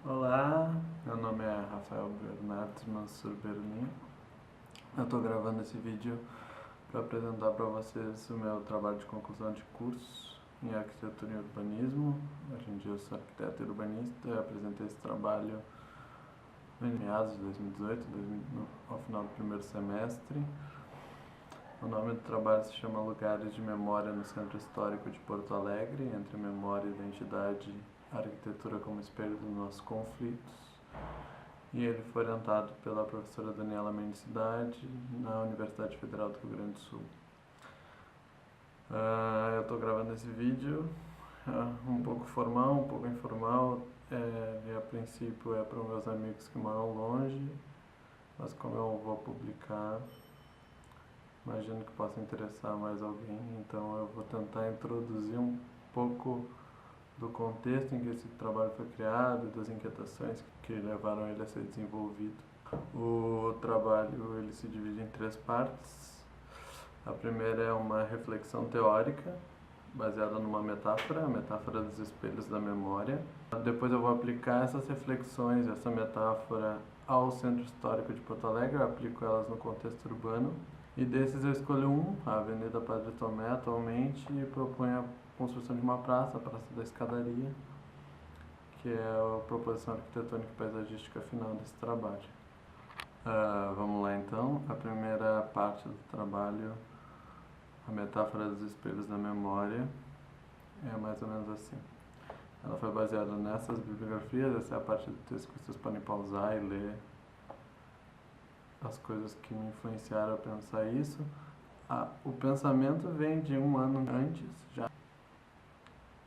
Olá, meu nome é Rafael Bernardes Mansur Berlim. Eu estou gravando esse vídeo para apresentar para vocês o meu trabalho de conclusão de curso em arquitetura e urbanismo. Hoje em dia eu sou arquiteto e urbanista. Eu apresentei esse trabalho em meados de 2018, ao final do primeiro semestre. O nome do trabalho se chama Lugares de Memória no Centro Histórico de Porto Alegre, entre memória, identidade e arquitetura como espelho dos nossos conflitos. E ele foi orientado pela professora Daniela Mendes Cidade, na Universidade Federal do Rio Grande do Sul. Eu estou gravando esse vídeo um pouco formal, um pouco informal. E a princípio é para meus amigos que moram longe, mas como eu vou publicar, imagino que possa interessar mais alguém, então eu vou tentar introduzir um pouco do contexto em que esse trabalho foi criado e das inquietações que levaram ele a ser desenvolvido. O trabalho ele se divide em 3 partes. A primeira é uma reflexão teórica baseada numa metáfora, a metáfora dos espelhos da memória. Depois eu vou aplicar essas reflexões, essa metáfora ao Centro Histórico de Porto Alegre, eu aplico elas no contexto urbano. E desses eu escolho a Avenida Padre Tomé atualmente, e proponho a construção de uma praça, a Praça da Escadaria, que é a proposição arquitetônica e paisagística final desse trabalho. Vamos lá então. A primeira parte do trabalho, a metáfora dos espelhos da memória, é mais ou menos assim. Ela foi baseada nessas bibliografias, essa é a parte do texto que vocês podem pausar e ler as coisas que me influenciaram a pensar isso. O pensamento vem de um ano antes já,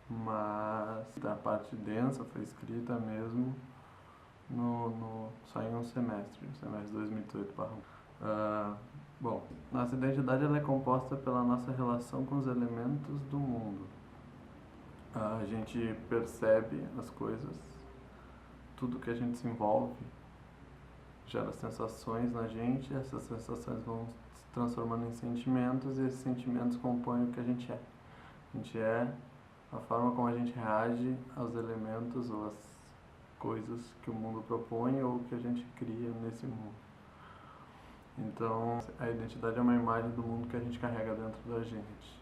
mas a parte densa foi escrita mesmo só em um semestre, no semestre de 2018/1. Bom, nossa identidade ela é composta pela nossa relação com os elementos do mundo. A gente percebe as coisas, tudo que a gente se envolve gera sensações na gente, essas sensações vão se transformando em sentimentos e esses sentimentos compõem o que a gente é. A gente é a forma como a gente reage aos elementos ou às coisas que o mundo propõe ou que a gente cria nesse mundo. Então, a identidade é uma imagem do mundo que a gente carrega dentro da gente.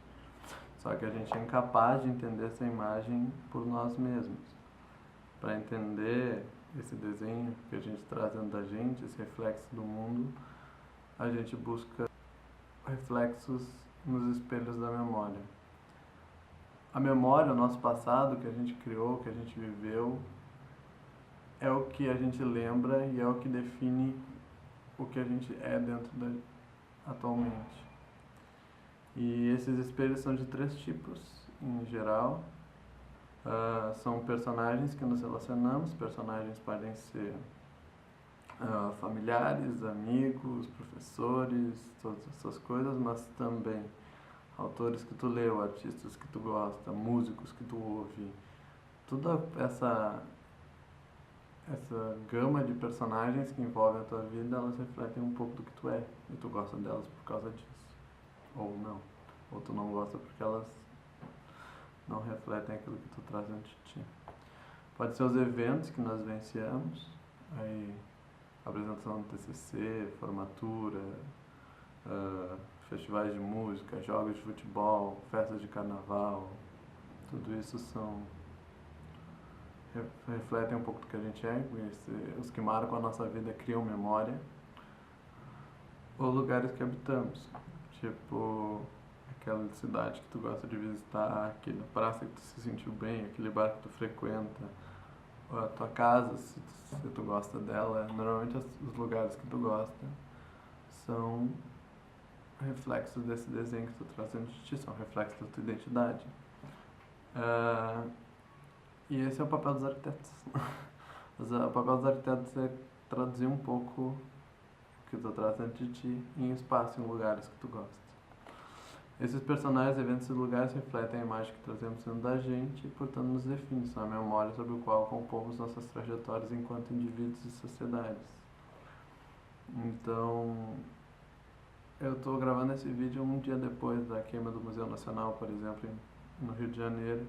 Só que a gente é incapaz de entender essa imagem por nós mesmos. Para entender esse desenho que a gente traz dentro da gente, esse reflexo do mundo, a gente busca reflexos nos espelhos da memória. A memória, o nosso passado, que a gente criou, que a gente viveu, é o que a gente lembra e é o que define o que a gente é atualmente. E esses espelhos são de 3 tipos, em geral. São personagens que nos relacionamos. Personagens podem ser familiares, amigos, professores, todas essas coisas, mas também autores que tu leu, artistas que tu gosta, músicos que tu ouve. Toda essa gama de personagens que envolvem a tua vida, elas refletem um pouco do que tu é, e tu gosta delas por causa disso. Ou não. Ou tu não gosta porque elas não refletem aquilo que tu traz dentro de ti. Pode ser os eventos que nós vivenciamos, aí apresentação do TCC, formatura, festivais de música, jogos de futebol, festas de carnaval. Tudo isso refletem um pouco do que a gente é. Os que marcam a nossa vida criam memória. Ou lugares que habitamos, tipo aquela cidade que tu gosta de visitar, aquela praça que tu se sentiu bem, aquele bar que tu frequenta, ou a tua casa, se tu gosta dela. Normalmente os lugares que tu gosta são reflexos desse desenho que tu traz dentro de ti, são reflexos da tua identidade. E esse é o papel dos arquitetos. O papel dos arquitetos é traduzir um pouco o que tu traz dentro de ti em espaço, em lugares que tu gosta. Esses personagens, eventos e lugares refletem a imagem que trazemos dentro da gente e, portanto, nos definem. São a memória sobre o qual compomos nossas trajetórias enquanto indivíduos e sociedades. Então, eu estou gravando esse vídeo um dia depois da queima do Museu Nacional, por exemplo, no Rio de Janeiro,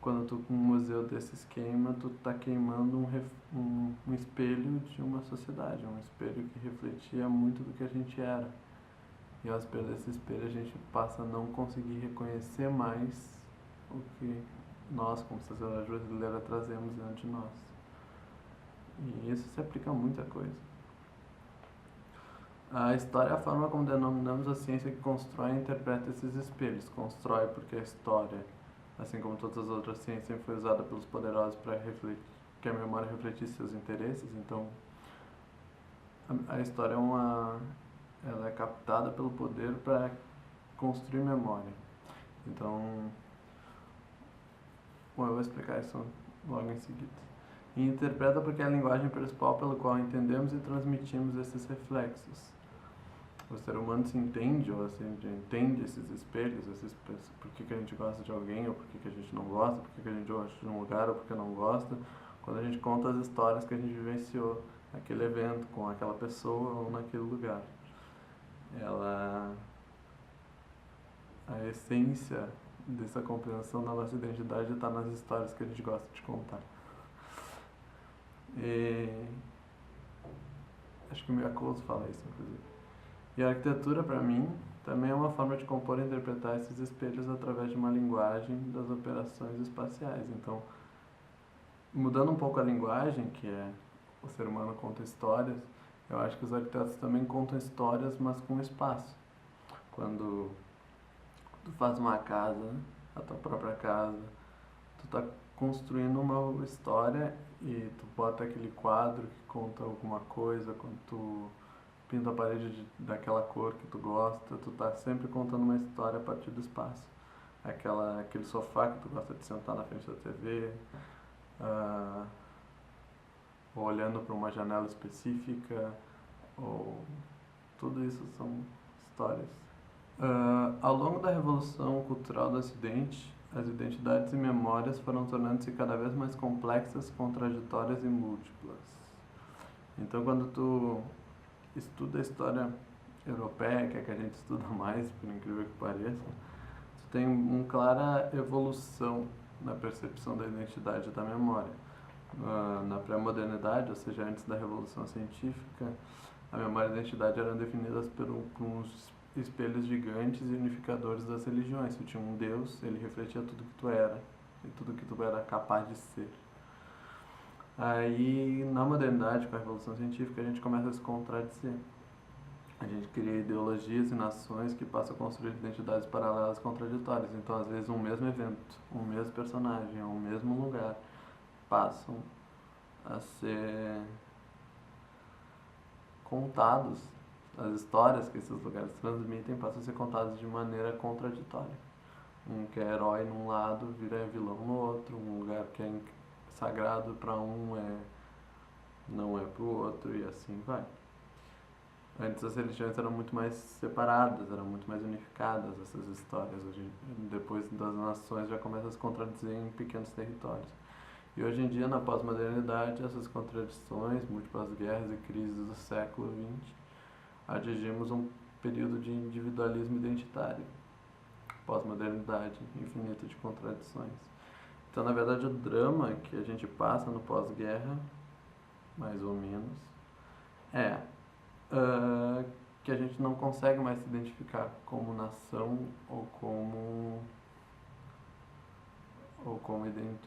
quando tu com um museu desses queima, tu tá queimando um espelho de uma sociedade, um espelho que refletia muito do que a gente era. E ao perder esse espelho, a gente passa a não conseguir reconhecer mais o que nós, como sociedade brasileira, trazemos dentro de nós. E isso se aplica a muita coisa. A história é a forma como denominamos a ciência que constrói e interpreta esses espelhos. Constrói porque a história, assim como todas as outras ciências, sempre foi usada pelos poderosos para refletir, que a memória refletisse seus interesses. Então, a história ela é captada pelo poder para construir memória. Então, bom, eu vou explicar isso logo em seguida. E interpreta porque é a linguagem principal pelo qual entendemos e transmitimos esses reflexos. O ser humano se entende, ou assim, entende esses espelhos, por que a gente gosta de alguém, ou por que a gente não gosta, por que a gente gosta de um lugar, ou por que não gosta, quando a gente conta as histórias que a gente vivenciou naquele evento, com aquela pessoa ou naquele lugar. A essência dessa compreensão da nossa identidade está nas histórias que a gente gosta de contar. Acho que o Miyakoso fala isso, inclusive. E a arquitetura, para mim, também é uma forma de compor e interpretar esses espelhos através de uma linguagem das operações espaciais. Então, mudando um pouco a linguagem, que é o ser humano conta histórias, eu acho que os arquitetos também contam histórias, mas com espaço. Quando tu faz uma casa, a tua própria casa, tu tá construindo uma história e tu bota aquele quadro que conta alguma coisa, quando tu pinta a parede daquela cor que tu gosta, tu tá sempre contando uma história a partir do espaço. Aquele sofá que tu gosta de sentar na frente da TV, ou olhando para uma janela específica, ou tudo isso são histórias. Ao longo da Revolução Cultural do Ocidente, as identidades e memórias foram tornando-se cada vez mais complexas, contraditórias e múltiplas. Então, quando tu estuda a história europeia, que é a que a gente estuda mais, por incrível que pareça, tu tem uma clara evolução na percepção da identidade e da memória. Na pré-modernidade, ou seja, antes da Revolução Científica, a memória e a identidade eram definidas por uns espelhos gigantes e unificadores das religiões. Se tinha um Deus, ele refletia tudo que tu era e tudo que tu era capaz de ser. Aí, na modernidade, com a Revolução Científica, a gente começa a se contradizer. A gente cria ideologias e nações que passam a construir identidades paralelas contraditórias. Então, às vezes, um mesmo evento, um mesmo personagem, um mesmo lugar passam a ser contados. As histórias que esses lugares transmitem passam a ser contadas de maneira contraditória. Um que é herói num lado vira vilão no outro, um lugar que é sagrado para um não é para o outro, e assim vai. Antes as religiões eram muito mais separadas, eram muito mais unificadas, essas histórias. Hoje, depois das nações já começam a se contradizer em pequenos territórios. E hoje em dia, na pós-modernidade, essas contradições, múltiplas guerras e crises do século XX, atingimos um período de individualismo identitário. Pós-modernidade, infinita de contradições. Então, na verdade, o drama que a gente passa no pós-guerra, mais ou menos, é que a gente não consegue mais se identificar como nação ou como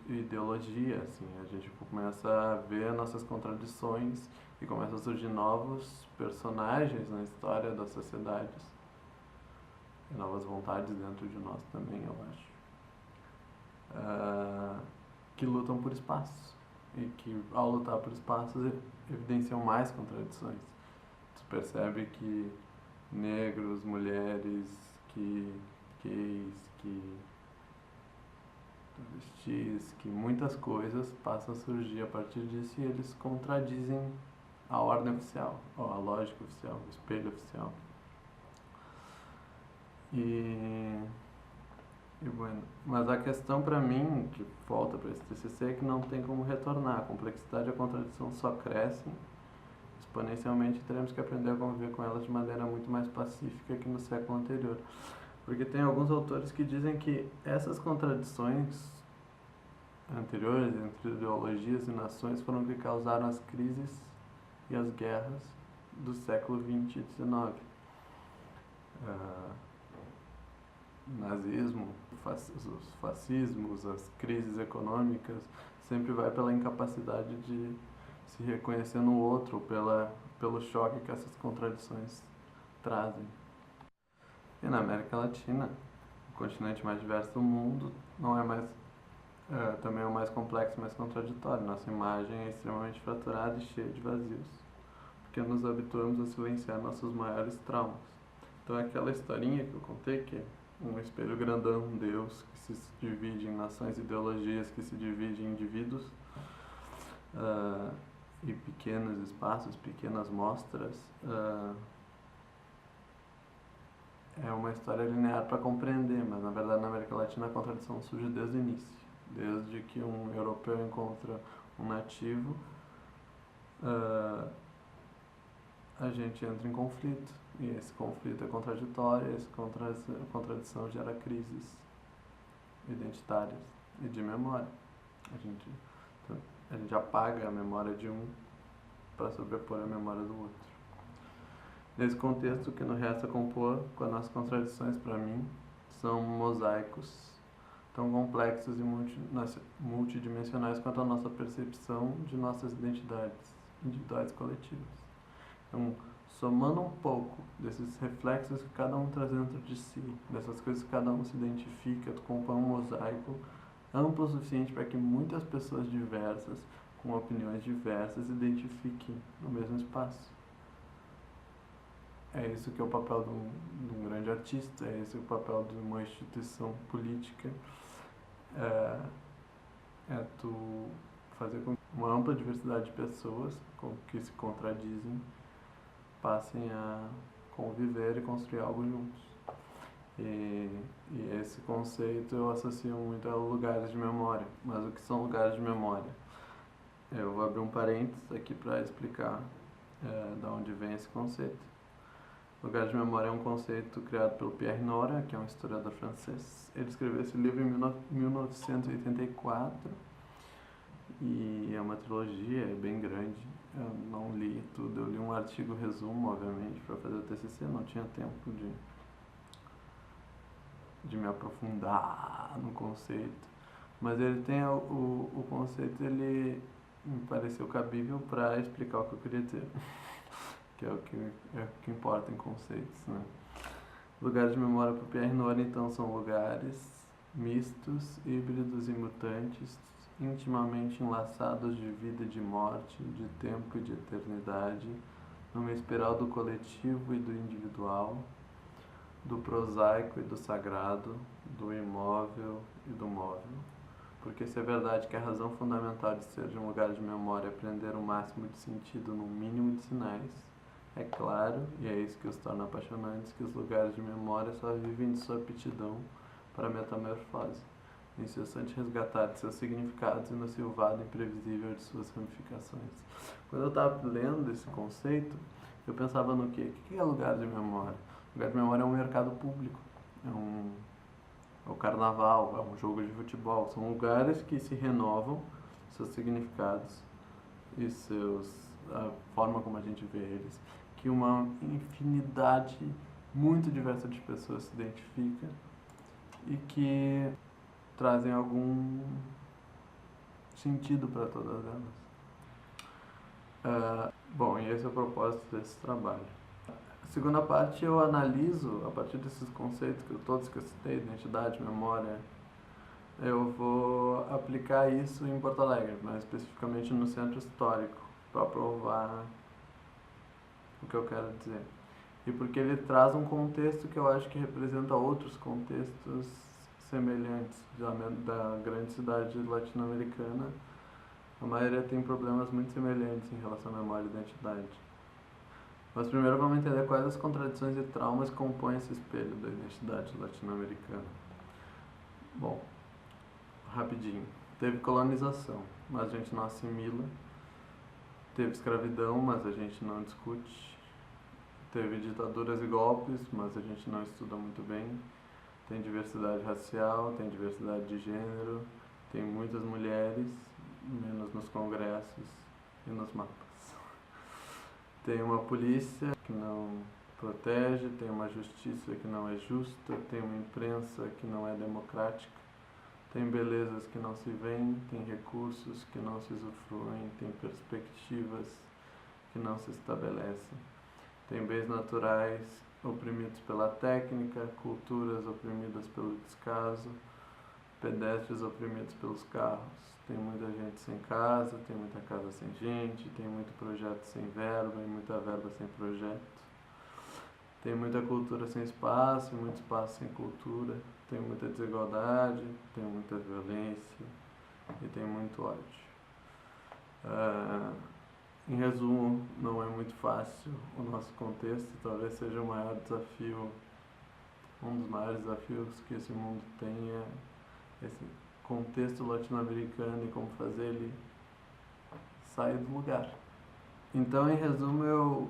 ideologia, assim. A gente começa a ver nossas contradições e começa a surgir novos personagens na história das sociedades e novas vontades dentro de nós também, eu acho, que lutam por espaço e que, ao lutar por espaços, evidenciam mais contradições. Tu percebe que negros, mulheres, que gays, que travestis, que muitas coisas passam a surgir a partir disso e eles contradizem a ordem oficial, ou a lógica oficial, o espelho oficial. Bueno, mas a questão para mim, que volta para esse TCC, é que não tem como retornar. A complexidade e a contradição só crescem exponencialmente e teremos que aprender a conviver com elas de maneira muito mais pacífica que no século anterior. Porque tem alguns autores que dizem que essas contradições anteriores entre ideologias e nações foram que causaram as crises e as guerras do século XX e XIX. Nazismo, os fascismos, as crises econômicas, sempre vai pela incapacidade de se reconhecer no outro, pelo choque que essas contradições trazem. E na América Latina, o continente mais diverso do mundo, não é mais também é o mais complexo e mais contraditório. Nossa imagem é extremamente fraturada e cheia de vazios, porque nos habituamos a silenciar nossos maiores traumas. Então aquela historinha que eu contei, que é um espelho grandão, um Deus que se divide em nações e ideologias, que se divide em indivíduos, e pequenos espaços, pequenas mostras, é uma história linear para compreender, mas na verdade na América Latina a contradição surge desde o início. Desde que um europeu encontra um nativo, a gente entra em conflito, e esse conflito é contraditório, e essa contradição gera crises identitárias e de memória. A gente apaga a memória de um para sobrepor a memória do outro. Nesse contexto, o que nos resta compor com as nossas contradições, para mim, são mosaicos tão complexos e multidimensionais quanto a nossa percepção de nossas identidades individuais e coletivas. Então, somando um pouco desses reflexos que cada um traz dentro de si, dessas coisas que cada um se identifica, tu compõe um mosaico amplo o suficiente para que muitas pessoas diversas, com opiniões diversas, se identifiquem no mesmo espaço. É isso que é o papel de um grande artista, é esse o papel de uma instituição política, é tu fazer com que uma ampla diversidade de pessoas que se contradizem passem a conviver e construir algo juntos. E esse conceito eu associo muito a lugares de memória. Mas o que são lugares de memória? Eu vou abrir um parênteses aqui para explicar de onde vem esse conceito. Lugar de memória é um conceito criado pelo Pierre Nora, que é um historiador francês. Ele escreveu esse livro em 1984 e é uma trilogia, é bem grande. Eu não li tudo, eu li um artigo resumo, obviamente, para fazer o TCC, não tinha tempo de me aprofundar no conceito. Mas ele tem o conceito, ele me pareceu cabível para explicar o que eu queria dizer. Que é o que importa em conceitos, né? Lugares de memória para Pierre Nora, então, são lugares mistos, híbridos e mutantes, intimamente enlaçados de vida e de morte, de tempo e de eternidade, numa espiral do coletivo e do individual, do prosaico e do sagrado, do imóvel e do móvel. Porque se é verdade que a razão fundamental de ser de um lugar de memória é prender o máximo de sentido no mínimo de sinais, é claro, e é isso que os torna apaixonantes, que os lugares de memória só vivem de sua aptidão para a metamorfose, incessante resgatar de seus significados e no silvado imprevisível de suas ramificações. Quando eu estava lendo esse conceito, eu pensava no quê? O que é lugar de memória? Lugar de memória é um mercado público, é o carnaval, é um jogo de futebol. São lugares que se renovam seus significados e a forma como a gente vê eles, que uma infinidade muito diversa de pessoas se identifica e que trazem algum sentido para todas elas. Bom, e esse é o propósito desse trabalho. A segunda parte eu analiso, a partir desses conceitos todos que eu citei, identidade, memória, eu vou aplicar isso em Porto Alegre, mais especificamente no centro histórico, para provar o que eu quero dizer. E porque ele traz um contexto que eu acho que representa outros contextos semelhantes da grande cidade latino-americana. A maioria tem problemas muito semelhantes em relação à memória e identidade. Mas primeiro vamos entender quais as contradições e traumas que compõem esse espelho da identidade latino-americana. Bom, rapidinho. Teve colonização, mas a gente não assimila. Teve escravidão, mas a gente não discute. Teve ditaduras e golpes, mas a gente não estuda muito bem. Tem diversidade racial, tem diversidade de gênero, Tem muitas mulheres, menos nos congressos e nos mapas. Tem uma polícia que não protege, tem uma justiça que não é justa, tem uma imprensa que não é democrática, tem belezas que não se veem, tem recursos que não se usufruem, tem perspectivas que não se estabelecem, tem bens naturais oprimidos pela técnica, culturas oprimidas pelo descaso, pedestres oprimidos pelos carros. Tem muita gente sem casa, tem muita casa sem gente, tem muito projeto sem verba e muita verba sem projeto. Tem muita cultura sem espaço, muito espaço sem cultura. Tem muita desigualdade, tem muita violência e tem muito ódio. Em resumo, não é muito fácil o nosso contexto, talvez seja o maior desafio, um dos maiores desafios que esse mundo tem é esse contexto latino-americano e como fazer ele sair do lugar. Então, em resumo, eu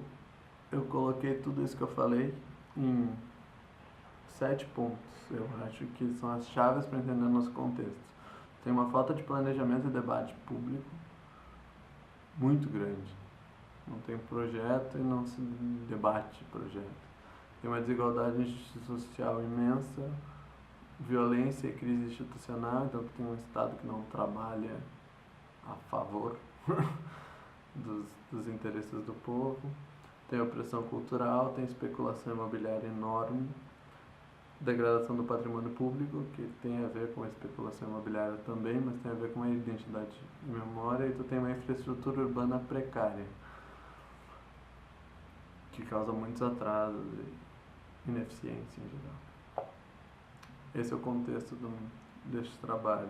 coloquei tudo isso que eu falei em 7 pontos. Eu acho que são as chaves para entender o nosso contexto. Tem uma falta de planejamento e debate público muito grande. Não tem projeto e não se debate projeto. Tem uma desigualdade social imensa, violência e crise institucional, então tem um Estado que não trabalha a favor dos interesses do povo, tem opressão cultural, tem especulação imobiliária enorme, degradação do patrimônio público, que tem a ver com a especulação imobiliária também, mas tem a ver com a identidade e memória, e tu tem uma infraestrutura urbana precária, que causa muitos atrasos e ineficiência em geral. Esse é o contexto deste trabalho.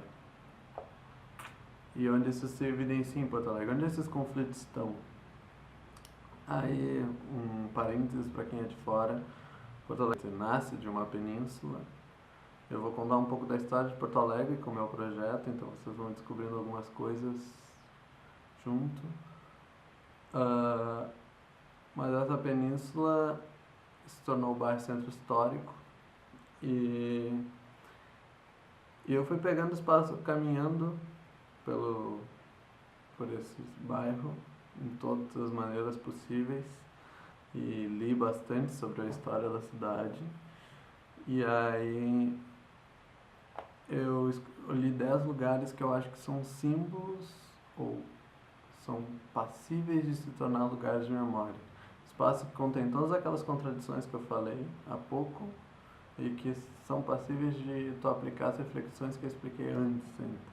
E onde isso se evidencia em Porto Alegre? Onde esses conflitos estão? Aí, um parênteses para quem é de fora. Porto Alegre nasce de uma península. Eu vou contar um pouco da história de Porto Alegre, como é o projeto, então vocês vão descobrindo algumas coisas junto. Mas essa península se tornou o bairro centro histórico. E eu fui pegando espaço, caminhando por esse bairro em todas as maneiras possíveis e li bastante sobre a história da cidade. E aí eu li 10 lugares que eu acho que são símbolos ou são passíveis de se tornar lugares de memória. Espaço que contém todas aquelas contradições que eu falei há pouco e que são passíveis de tu aplicar as reflexões que eu expliquei antes ainda.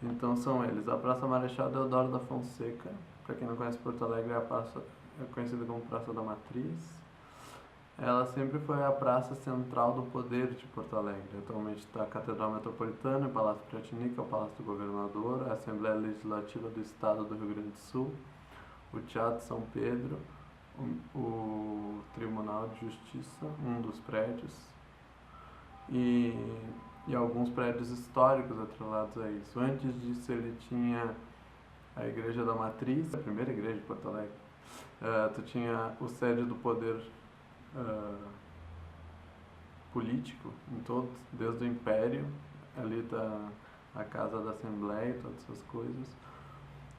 Então são eles: a Praça Marechal Deodoro da Fonseca, para quem não conhece Porto Alegre, é conhecida como Praça da Matriz. Ela sempre foi a praça central do poder de Porto Alegre. Atualmente está a Catedral Metropolitana, o Palácio Piratini, o Palácio do Governador, a Assembleia Legislativa do Estado do Rio Grande do Sul, o Teatro São Pedro, o Tribunal de Justiça, um dos prédios, e alguns prédios históricos atrelados a isso. Antes disso ele tinha a Igreja da Matriz, a primeira igreja de Porto Alegre. Tu tinha o sede do poder político em todos, desde o Império, ali está a Casa da Assembleia e todas essas coisas.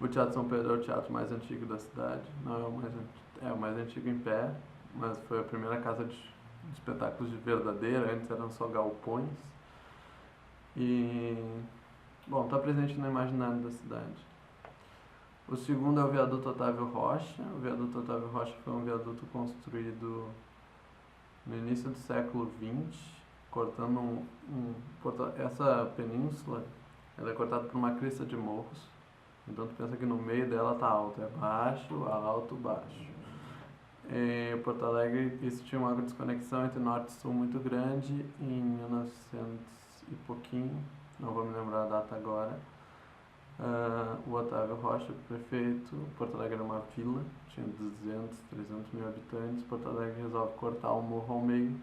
O Teatro São Pedro é o teatro mais antigo da cidade, não é o mais antigo em pé, mas foi a primeira casa de espetáculos de verdadeira, antes eram só galpões. E, bom, está presente no imaginário da cidade. O segundo é o Viaduto Otávio Rocha. O Viaduto Otávio Rocha foi um viaduto construído no início do século XX, cortando essa península, ela é cortada por uma crista de morros. Então tu pensa que no meio dela tá alto, é baixo, alto, baixo. Em Porto Alegre existia uma desconexão entre norte e sul muito grande. Em 1900 e pouquinho, não vou me lembrar a data agora, o Otávio Rocha, prefeito, Porto Alegre era uma vila, tinha 200, 300 mil habitantes. Porto Alegre resolve cortar o morro ao meio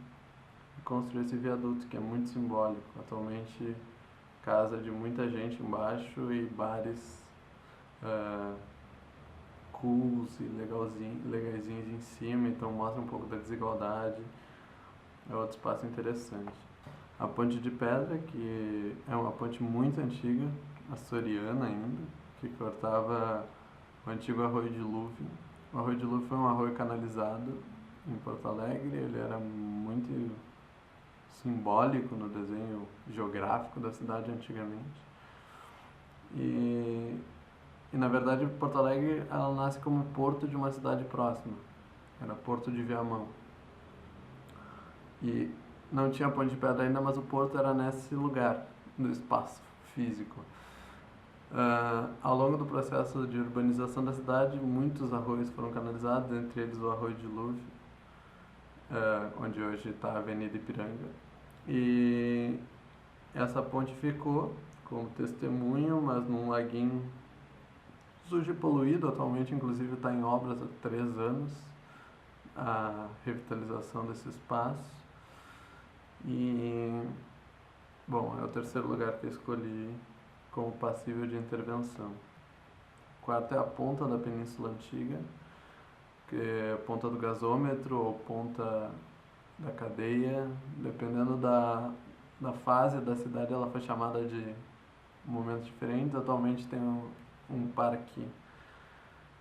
e construir esse viaduto, que é muito simbólico. Atualmente, casa de muita gente embaixo e bares cools e legaizinhos em cima, então mostra um pouco da desigualdade. É outro espaço interessante. A Ponte de Pedra, que é uma ponte muito antiga, açoriana ainda, que cortava o antigo Arroio Dilúvio. O Arroio Dilúvio foi um arroio canalizado em Porto Alegre, ele era muito simbólico no desenho geográfico da cidade antigamente. E na verdade Porto Alegre ela nasce como porto de uma cidade próxima, era Porto de Viamão. E não tinha Ponte de Pedra ainda, mas o porto era nesse lugar, no espaço físico. Ao longo do processo de urbanização da cidade, muitos arroios foram canalizados, entre eles o Arroio Dilúvio, onde hoje está a Avenida Ipiranga. E essa ponte ficou como testemunho, mas num laguinho sujo e poluído. Atualmente, inclusive, está em obras há 3 anos a revitalização desse espaço. E, bom, é o terceiro lugar que eu escolhi como passível de intervenção. O quarto é a ponta da Península Antiga, que é a ponta do gasômetro ou ponta da cadeia, dependendo da fase da cidade, ela foi chamada de momentos diferentes. Atualmente tem um parque,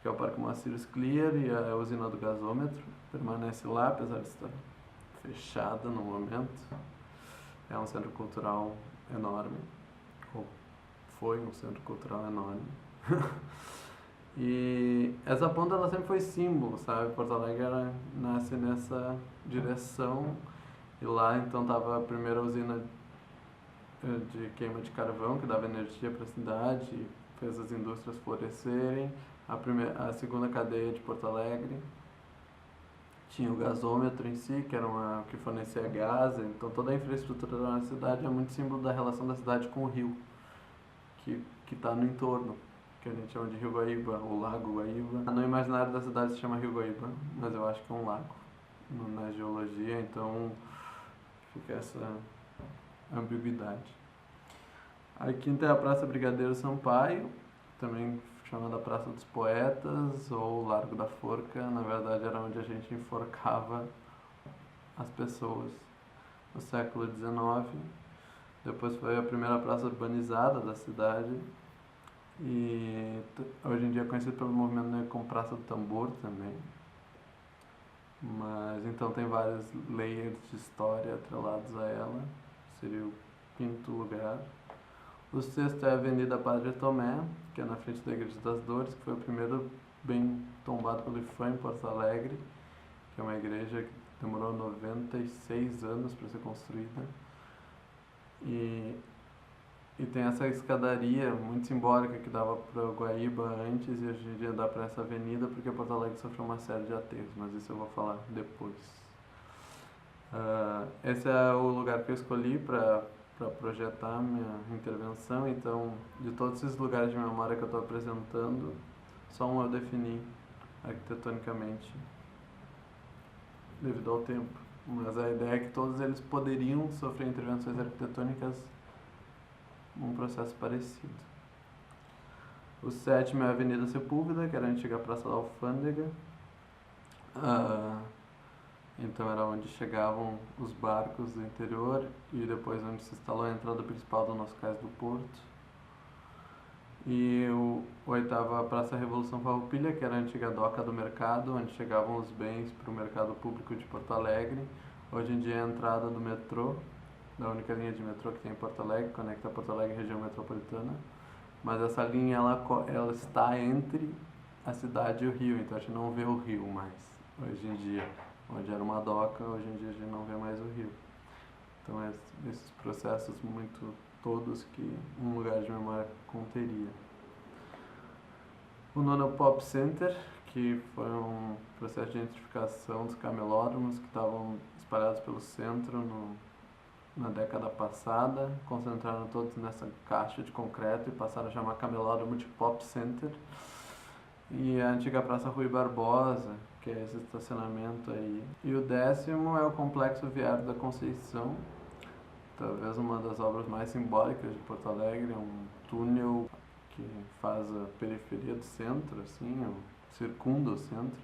que é o Parque Moacir Scliar, e a usina do gasômetro permanece lá, apesar de estar fechada no momento. É um centro cultural enorme, ou foi um centro cultural enorme. E essa ponta ela sempre foi símbolo, sabe? Porto Alegre nasce nessa direção, e lá então estava a primeira usina de queima de carvão, que dava energia para a cidade, fez as indústrias florescerem. A segunda cadeia de Porto Alegre tinha o gasômetro em si, que era que fornecia gás. Então toda a infraestrutura da cidade é muito símbolo da relação da cidade com o rio, que está no entorno, que a gente chama de Rio Guaíba, ou Lago Guaíba. No imaginário da cidade se chama Rio Guaíba, mas eu acho que é um lago na geologia, então fica essa ambiguidade. A quinta é a Praça Brigadeiro Sampaio, também chamada Praça dos Poetas ou Largo da Forca. Na verdade era onde a gente enforcava as pessoas no século XIX. Depois foi a primeira praça urbanizada da cidade, e hoje em dia é conhecido pelo movimento negro como Praça do Tambor também. Mas então tem vários layers de história atrelados a ela. Seria o quinto lugar. O sexto é a Avenida Padre Tomé, que é na frente da Igreja das Dores, que foi o primeiro bem tombado pelo IPHAN em Porto Alegre, que é uma igreja que demorou 96 anos para ser construída. E tem essa escadaria muito simbólica que dava para o Guaíba antes, e hoje em dia dá para essa avenida, porque Porto Alegre sofreu uma série de aterros, mas isso eu vou falar depois. Esse é o lugar que eu escolhi para projetar minha intervenção. Então, de todos esses lugares de memória que eu estou apresentando, só um eu defini arquitetonicamente devido ao tempo. Mas a ideia é que todos eles poderiam sofrer intervenções arquitetônicas num processo parecido. O sétimo é a Avenida Sepúlveda, que era a antiga Praça da Alfândega. Então era onde chegavam os barcos do interior, e depois onde se instalou a entrada principal do nosso cais do porto. E o oitavo é a Praça Revolução Farroupilha, que era a antiga doca do mercado, onde chegavam os bens para o mercado público de Porto Alegre. Hoje em dia é a entrada do metrô, da única linha de metrô que tem em Porto Alegre, conecta Porto Alegre e região metropolitana. Mas essa linha ela está entre a cidade e o rio, então a gente não vê o rio mais hoje em dia. Onde era uma doca, hoje em dia a gente não vê mais o rio. Então esses processos muito todos que um lugar de memória conteria. O nono Pop Center, que foi um processo de gentrificação dos camelódromos que estavam espalhados pelo centro na década passada, concentraram todos nessa caixa de concreto e passaram a chamar camelódromo de Pop Center. E a antiga Praça Rui Barbosa, que é esse estacionamento aí. E o décimo é o Complexo Viário da Conceição, talvez uma das obras mais simbólicas de Porto Alegre. É um túnel que faz a periferia do centro, assim, circunda o centro,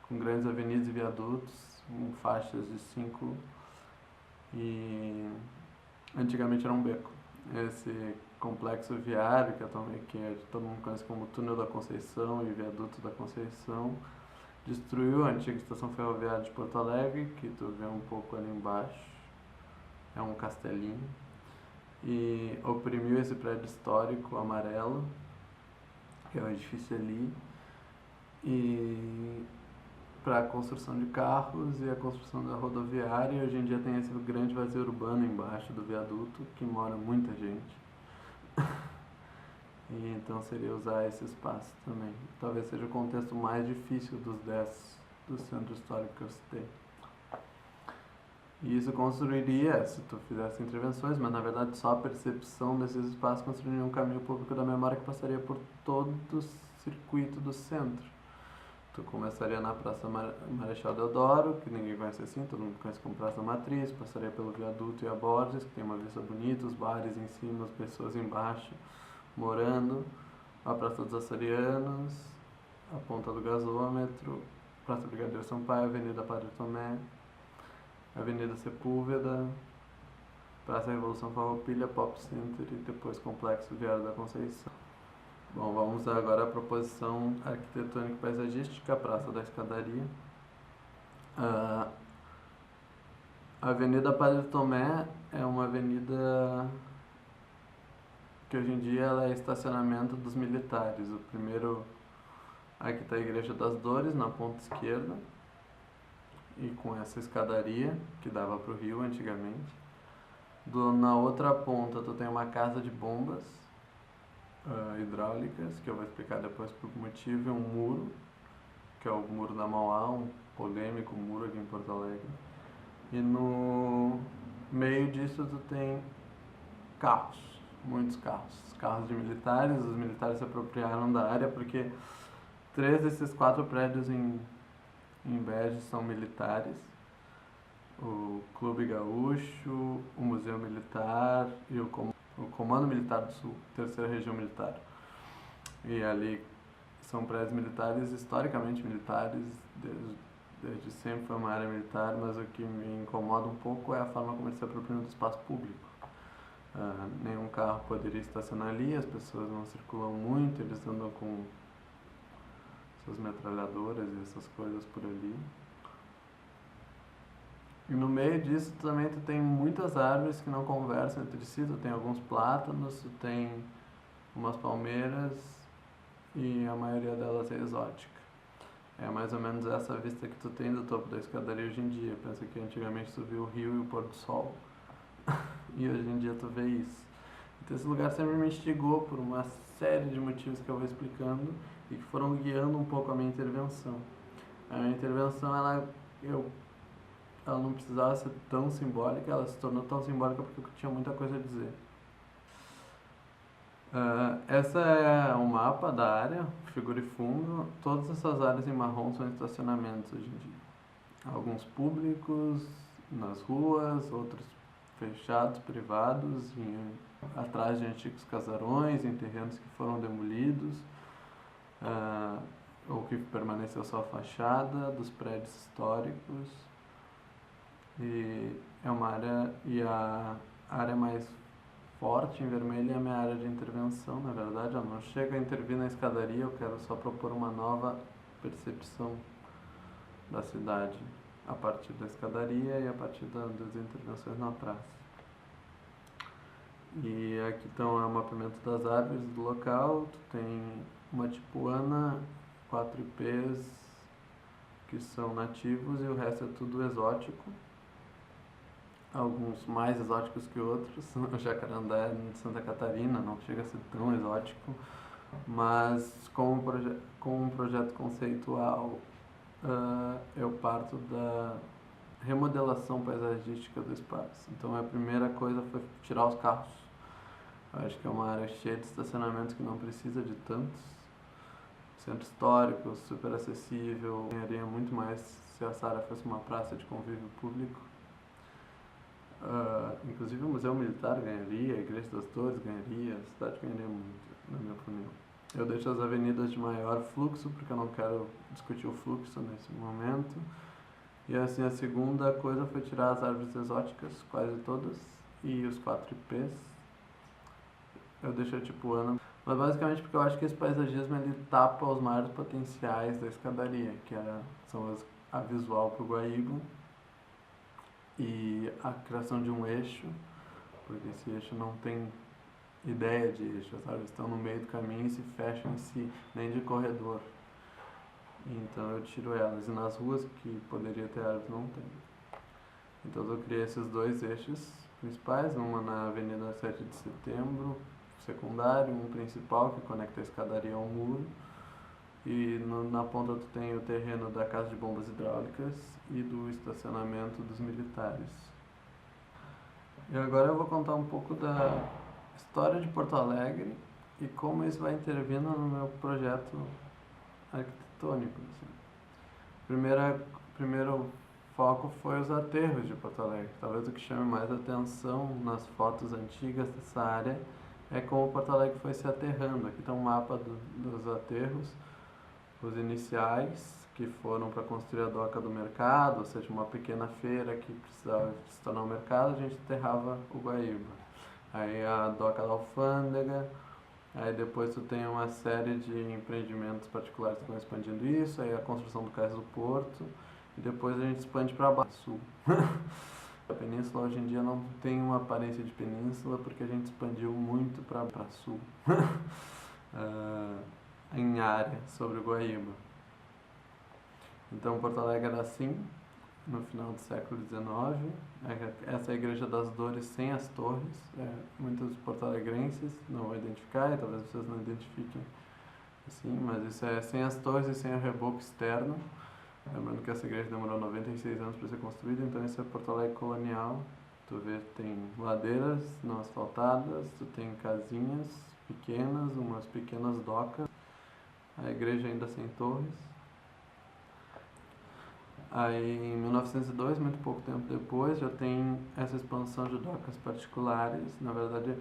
com grandes avenidas e viadutos em faixas de 5 e antigamente era um beco. Esse complexo viário, que todo mundo conhece como Túnel da Conceição e Viaduto da Conceição, destruiu a antiga estação ferroviária de Porto Alegre, que tu vê um pouco ali embaixo, é um castelinho, e oprimiu esse prédio histórico amarelo, que é o edifício ali, e para a construção de carros e a construção da rodoviária, e hoje em dia tem esse grande vazio urbano embaixo do viaduto, que mora muita gente. E então seria usar esse espaço também. Talvez seja o contexto mais difícil dos 10 do centro histórico que eu citei. E isso construiria, se tu fizesse intervenções, mas na verdade só a percepção desses espaços construiria um caminho público da memória que passaria por todo o circuito do centro. Tu começaria na Praça Marechal Deodoro, que ninguém conhece assim, todo mundo conhece como Praça Matriz, passaria pelo Viaduto e a Borges, que tem uma vista bonita, os bares em cima, as pessoas embaixo morando, a Praça dos Açorianos, a Ponta do Gasômetro, Praça Brigadeiro Sampaio, Avenida Padre Tomé, Avenida Sepúlveda, Praça Revolução Farroupilha, Pop Center e depois Complexo Viário da Conceição. Bom, vamos agora à proposição arquitetônica e paisagística, a Praça da Escadaria. A Avenida Padre Tomé é uma avenida que hoje em dia ela é estacionamento dos militares. O primeiro, aqui está a Igreja das Dores, na ponta esquerda, e com essa escadaria que dava para o rio antigamente. Na outra ponta tu tem uma casa de bombas hidráulicas, que eu vou explicar depois por motivo, e um muro, que é o Muro da Mauá, um polêmico muro aqui em Porto Alegre. E no meio disso tu tem carros, muitos carros de militares. Os militares se apropriaram da área porque 3 desses 4 prédios em Bege são militares: o Clube Gaúcho, o Museu Militar e o Comando Militar do Sul, Terceira Região Militar. E ali são prédios militares, historicamente militares, desde sempre foi uma área militar, mas o que me incomoda um pouco é a forma como eles se apropriam do espaço público. Nenhum carro poderia estacionar ali, as pessoas não circulam muito, eles andam com suas metralhadoras e essas coisas por ali. E no meio disso também tu tem muitas árvores que não conversam entre si, tu tem alguns plátanos, tu tem umas palmeiras e a maioria delas é exótica. É mais ou menos essa vista que tu tem do topo da escadaria hoje em dia. Pensa que antigamente tu viu o rio e o pôr do sol e hoje em dia tu vê isso. Então esse lugar sempre me instigou por uma série de motivos que eu vou explicando e que foram guiando um pouco a minha intervenção. A minha intervenção ela não precisava ser tão simbólica, ela se tornou tão simbólica porque eu tinha muita coisa a dizer. Essa é um mapa da área, figura e fundo. Todas essas áreas em marrom são estacionamentos hoje em dia. Alguns públicos, nas ruas, outros fechados, privados, atrás de antigos casarões, em terrenos que foram demolidos, ou que permaneceu só a fachada dos prédios históricos. E é uma área, e a área mais forte em vermelho é a minha área de intervenção. Na verdade, eu não chego a intervir na escadaria, eu quero só propor uma nova percepção da cidade a partir da escadaria e a partir das intervenções na praça. E aqui então é o mapeamento das árvores do local. Tu tem uma tipuana, 4 ipês que são nativos e o resto é tudo exótico. Alguns mais exóticos que outros. O jacarandá de Santa Catarina não chega a ser tão exótico, mas com um projeto conceitual eu parto da remodelação paisagística do espaço. Então a primeira coisa foi tirar os carros. Eu acho que é uma área cheia de estacionamentos que não precisa de tantos. Centro histórico, super acessível, ganharia muito mais se essa área fosse uma praça de convívio público. Inclusive o Museu Militar ganharia, a Igreja das Dores ganharia, a cidade ganharia muito, na minha opinião. Eu deixo as avenidas de maior fluxo, porque eu não quero discutir o fluxo nesse momento. E assim, a segunda coisa foi tirar as árvores exóticas, quase todas, e os 4 IPs. Eu deixei tipo ano, mas basicamente porque eu acho que esse paisagismo ele tapa os maiores potenciais da escadaria, que são a visual para o Guaíba e a criação de um eixo, porque esse eixo não tem ideia de eixo, sabe? Eles estão no meio do caminho e se fecham em si, nem de corredor. Então eu tiro elas, e nas ruas que poderia ter árvores não tem. Então eu criei esses 2 eixos principais, uma na Avenida 7 de Setembro, secundário, um principal que conecta a escadaria ao muro, e na ponta tu tem o terreno da Casa de Bombas Hidráulicas e do estacionamento dos militares. E agora eu vou contar um pouco da história de Porto Alegre e como isso vai intervindo no meu projeto arquitetônico. Assim. Primeiro foco foi os aterros de Porto Alegre. Talvez o que chame mais atenção nas fotos antigas dessa área é como Porto Alegre foi se aterrando. Aqui está um mapa dos aterros, os iniciais, que foram para construir a doca do mercado, ou seja, uma pequena feira que precisava se tornar um mercado, a gente aterrava o Guaíba. Aí a doca da alfândega, aí depois tu tem uma série de empreendimentos particulares que estão expandindo isso, aí a construção do Cais do Porto, e depois a gente expande para baixo, sul. A península hoje em dia não tem uma aparência de península porque a gente expandiu muito para sul, em área sobre o Guaíba. Então Porto Alegre era assim, no final do século XIX. Essa é a Igreja das Dores sem as torres. Muitos porto-alegrenses não vão identificar, e talvez vocês não identifiquem assim, mas isso é sem as torres e sem o reboco externo. Lembrando que essa igreja demorou 96 anos para ser construída, então isso é Porto Alegre colonial. Tu vê, tem ladeiras não asfaltadas, tu tem casinhas pequenas, umas pequenas docas, a igreja ainda sem torres. Aí em 1902, muito pouco tempo depois, já tem essa expansão de docas particulares. Na verdade,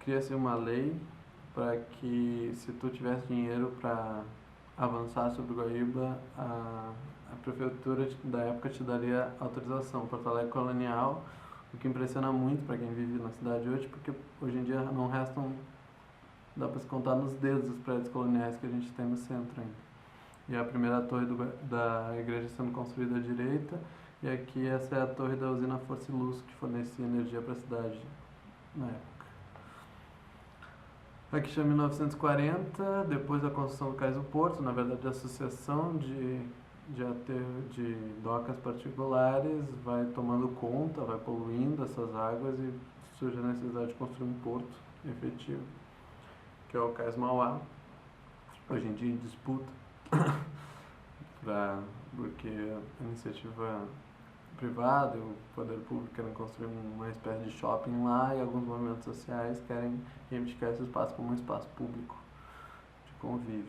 cria-se uma lei para que, se tu tivesse dinheiro para avançar sobre o Guaíba, a prefeitura da época te daria autorização. Porto Alegre colonial, o que impressiona muito para quem vive na cidade hoje, porque hoje em dia não restam, dá para se contar nos dedos os prédios coloniais que a gente tem no centro ainda. E a primeira torre da igreja sendo construída à direita, e aqui essa é a torre da usina Força e Luz, que fornecia energia para a cidade na época. Aqui chama 1940, depois da construção do Cais do Porto, na verdade a associação de docas particulares vai tomando conta, vai poluindo essas águas e surge a necessidade de construir um porto efetivo, que é o Cais Mauá, hoje em dia em disputa, porque a iniciativa privada e o poder público querem construir uma espécie de shopping lá, e alguns movimentos sociais querem reivindicar esse espaço como um espaço público de convívio.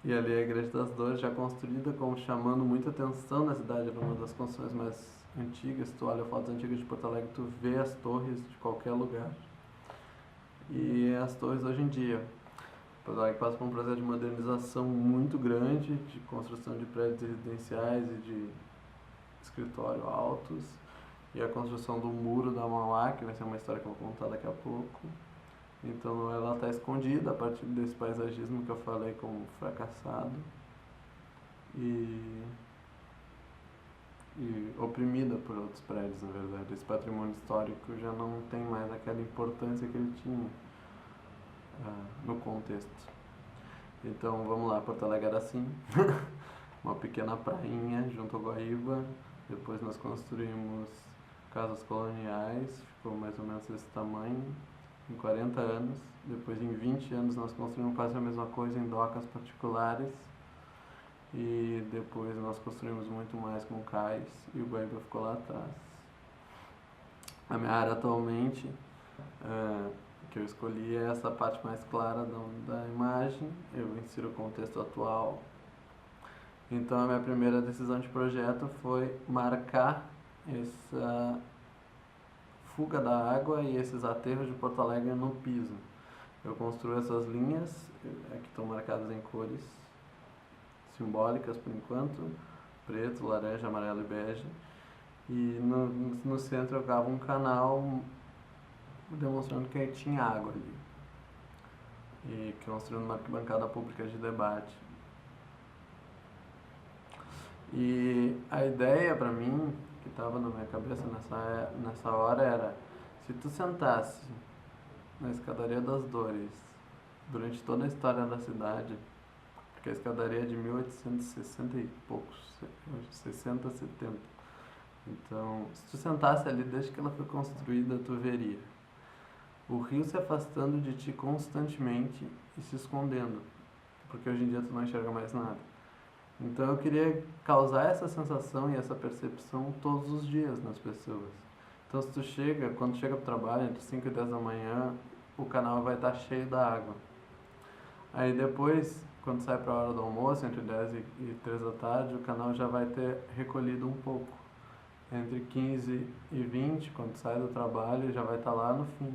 E ali a Igreja das Dores, já construída, como chamando muita atenção na cidade, era uma das construções mais antigas. Tu olha fotos antigas de Porto Alegre, tu vê as torres de qualquer lugar. E as torres hoje em dia, Porto Alegre passa por um processo de modernização muito grande, de construção de prédios residenciais e de escritório altos, e a construção do muro da Mauá, que vai ser uma história que eu vou contar daqui a pouco. Então ela está escondida a partir desse paisagismo que eu falei como fracassado e oprimida por outros prédios, na verdade. Esse patrimônio histórico já não tem mais aquela importância que ele tinha no contexto. Então vamos lá, Porto Alegre era assim, uma pequena prainha junto ao Guaíba. Depois nós construímos casas coloniais, ficou mais ou menos desse tamanho, em 40 anos. Depois, em 20 anos, nós construímos quase a mesma coisa em docas particulares. E depois nós construímos muito mais com cais, e o Guaíba ficou lá atrás. A minha área atualmente, que eu escolhi, é essa parte mais clara da imagem. Eu insiro o contexto atual. Então a minha primeira decisão de projeto foi marcar essa fuga da água e esses aterros de Porto Alegre no piso. Eu construo essas linhas, que estão marcadas em cores simbólicas por enquanto, preto, laranja, amarelo e bege, E no centro eu ficava um canal demonstrando que tinha água ali. E construindo uma arquibancada pública de debate. E a ideia pra mim, que estava na minha cabeça nessa hora, era: se tu sentasse na escadaria das dores durante toda a história da cidade, porque a escadaria é de 1860 e poucos, 60, 70. Então, se tu sentasse ali desde que ela foi construída, tu veria o rio se afastando de ti constantemente e se escondendo, porque hoje em dia tu não enxerga mais nada. Então eu queria causar essa sensação e essa percepção todos os dias nas pessoas. Então se tu chega, quando chega pro trabalho, entre 5 e 10 da manhã, o canal vai estar cheio da água. Aí depois, quando sai para a hora do almoço, entre 10 e 3 da tarde, o canal já vai ter recolhido um pouco. Entre 15 e 20, quando sai do trabalho, já vai estar lá no fim.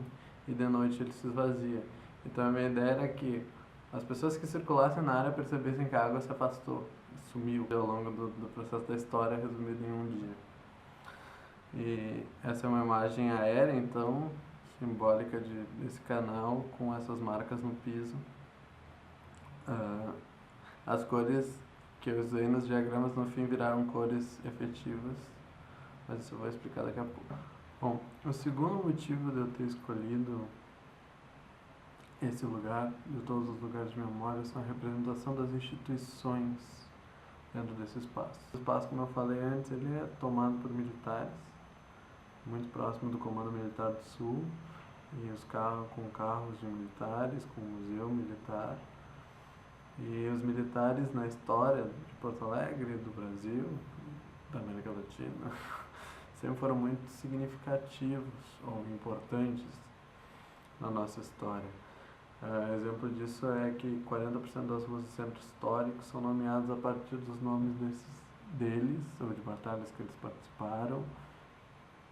E de noite ele se esvazia. Então a minha ideia era que as pessoas que circulassem na área percebessem que a água se afastou, sumiu ao longo do processo da história, resumido em um dia. E essa é uma imagem aérea, então, simbólica desse canal, com essas marcas no piso. As cores que eu usei nos diagramas no fim viraram cores efetivas, mas isso eu vou explicar daqui a pouco. Bom, o segundo motivo de eu ter escolhido esse lugar, de todos os lugares de memória, são a representação das instituições dentro desse espaço. O espaço, como eu falei antes, ele é tomado por militares, muito próximo do Comando Militar do Sul, e os carros de militares, com o museu militar. E os militares na história de Porto Alegre, do Brasil, da América Latina, sempre foram muito significativos ou importantes na nossa história. Exemplo disso é que 40% das ruas do centro histórico são nomeadas a partir dos nomes deles, ou de batalhas que eles participaram.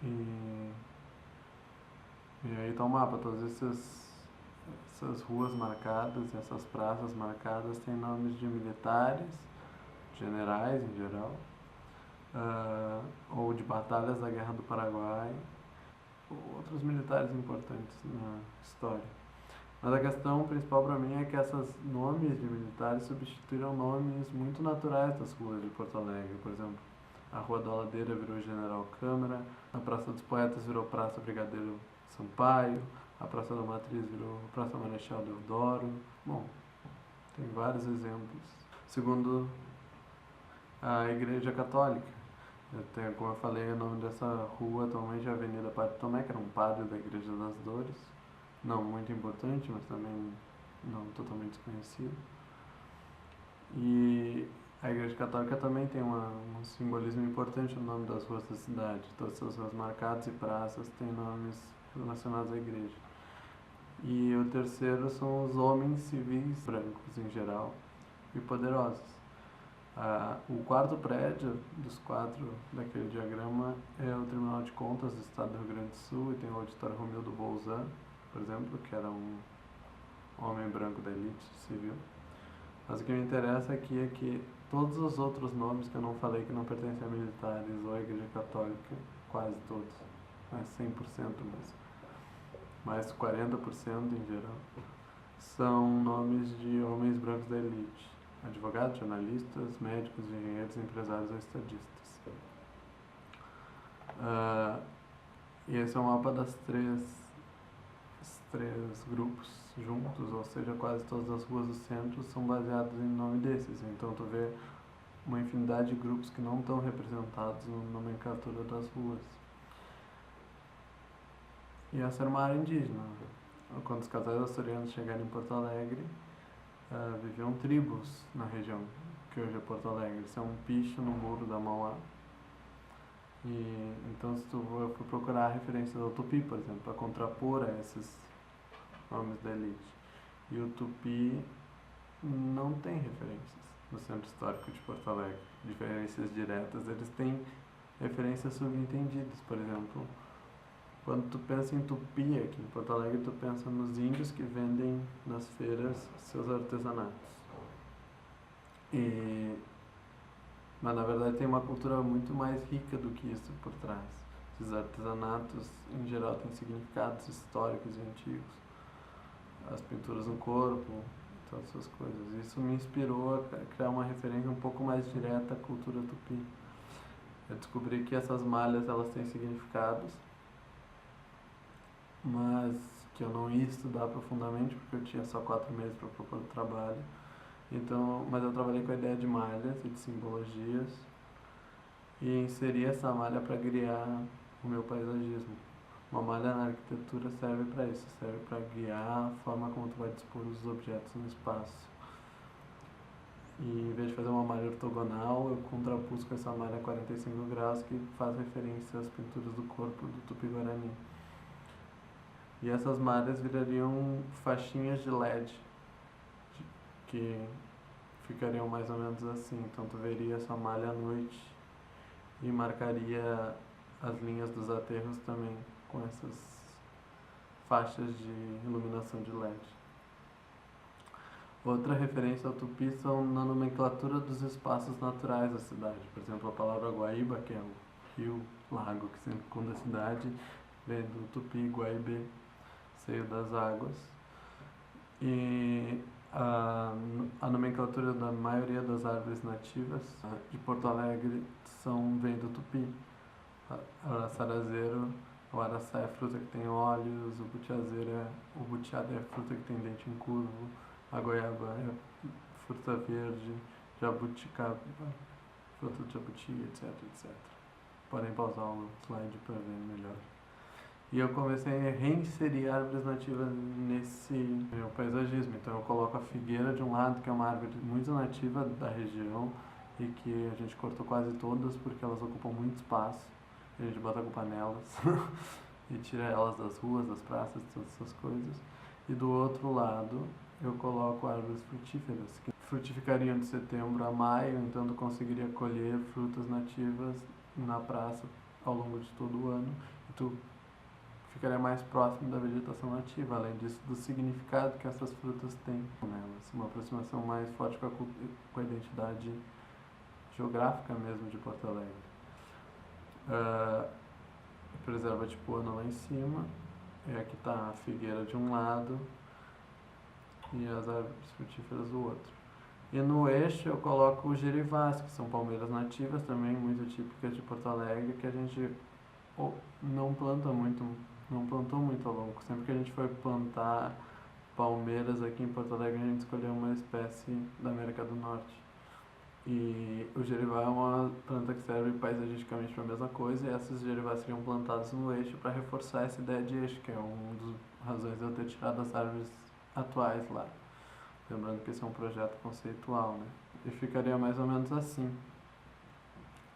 E aí está o mapa, todas essas ruas marcadas, essas praças marcadas têm nomes de militares, generais em geral, ou de batalhas da Guerra do Paraguai, ou outros militares importantes na história. Mas a questão principal para mim é que esses nomes de militares substituíram nomes muito naturais das ruas de Porto Alegre. Por exemplo, a Rua da Ladeira virou General Câmara, a Praça dos Poetas virou Praça Brigadeiro Sampaio, a Praça da Matriz virou Praça Marechal Deodoro. Bom, tem vários exemplos. Segundo a Igreja Católica, como eu falei, o nome dessa rua atualmente é Avenida Padre Tomé, que era um padre da Igreja das Dores. Não muito importante, mas também não totalmente desconhecido. E a Igreja Católica também tem um simbolismo importante no nome das ruas da cidade. Todas as ruas marcadas e praças têm nomes relacionados à igreja. E o terceiro são os homens civis brancos em geral e poderosos. O quarto prédio dos 4 daquele diagrama é o Tribunal de Contas do Estado do Rio Grande do Sul, e tem o Auditório Romildo Bolzan, por exemplo, que era um homem branco da elite civil. Mas o que me interessa aqui é que todos os outros nomes que eu não falei, que não pertencem a militares ou à Igreja Católica, quase todos, não é 100%, mas mais 40% em geral, são nomes de homens brancos da elite: advogados, jornalistas, médicos, engenheiros, empresários ou estadistas. E esse é o mapa das três grupos juntos, ou seja, quase todas as ruas do centro são baseadas em nome desses. Então tu vê uma infinidade de grupos que não estão representados na nomenclatura das ruas. E essa era uma área indígena. Quando os casais açorianos chegaram em Porto Alegre, viviam tribos na região, que hoje é Porto Alegre. Isso é um picho no muro da Mauá. E então se eu for procurar referências ao Tupi, por exemplo, para contrapor a esses nomes da elite. E o Tupi não tem referências no centro histórico de Porto Alegre, referências diretas. Eles têm referências subentendidas. Por exemplo, quando tu pensa em Tupi aqui em Porto Alegre, tu pensa nos índios que vendem nas feiras seus artesanatos. E Mas na verdade tem uma cultura muito mais rica do que isso por trás. Esses artesanatos em geral têm significados históricos e antigos. As pinturas no corpo, todas essas coisas. Isso me inspirou a criar uma referência um pouco mais direta à cultura tupi. Eu descobri que essas malhas elas têm significados, mas que eu não ia estudar profundamente porque eu tinha só 4 meses para propor o trabalho. Então, mas eu trabalhei com a ideia de malhas e de simbologias e inseri essa malha para guiar o meu paisagismo. Uma malha na arquitetura serve para isso, serve para guiar a forma como tu vai dispor os objetos no espaço. E em vez de fazer uma malha ortogonal, eu contrapus com essa malha 45 graus que faz referência às pinturas do corpo do Tupi-Guarani. E essas malhas virariam faixinhas de LED, que ficariam mais ou menos assim. Então tu veria essa malha à noite e marcaria as linhas dos aterros também com essas faixas de iluminação de LED. Outra referência ao tupi são na nomenclatura dos espaços naturais da cidade. Por exemplo, a palavra Guaíba, que é o rio, lago que circunda a cidade, vem do tupi Guaíbe, seio das águas. E a nomenclatura da maioria das árvores nativas de Porto Alegre vem do tupi. O araçazeiro, o araçá é a fruta que tem olhos, o butiá é a fruta que tem dente em curvo, a goiaba é fruta verde, jabuticaba, fruta de jabuti, etc, etc. Podem pausar o slide para ver melhor. E eu comecei a reinserir árvores nativas nesse meu paisagismo. Então eu coloco a figueira de um lado, que é uma árvore muito nativa da região e que a gente cortou quase todas porque elas ocupam muito espaço. A gente bota a culpa nelas e tira elas das ruas, das praças, todas essas coisas. E do outro lado eu coloco árvores frutíferas, que frutificariam de setembro a maio, então tu conseguiria colher frutas nativas na praça ao longo de todo o ano. E tu ficaria mais próximo da vegetação nativa, além disso do significado que essas frutas têm nelas. Uma aproximação mais forte com a identidade geográfica mesmo de Porto Alegre. Preserva de Pona lá em cima, e aqui está a figueira de um lado e as árvores frutíferas do outro. E no eixo eu coloco os gerivás, que são palmeiras nativas também, muito típicas de Porto Alegre, que a gente não plantou muito ao longo. Sempre que a gente foi plantar palmeiras aqui em Porto Alegre, a gente escolheu uma espécie da América do Norte. E o gerivá é uma planta que serve paisagisticamente para a mesma coisa, e essas gerivás seriam plantadas no eixo para reforçar essa ideia de eixo, que é uma das razões de eu ter tirado as árvores atuais lá. Lembrando que esse é um projeto conceitual, né? E ficaria mais ou menos assim.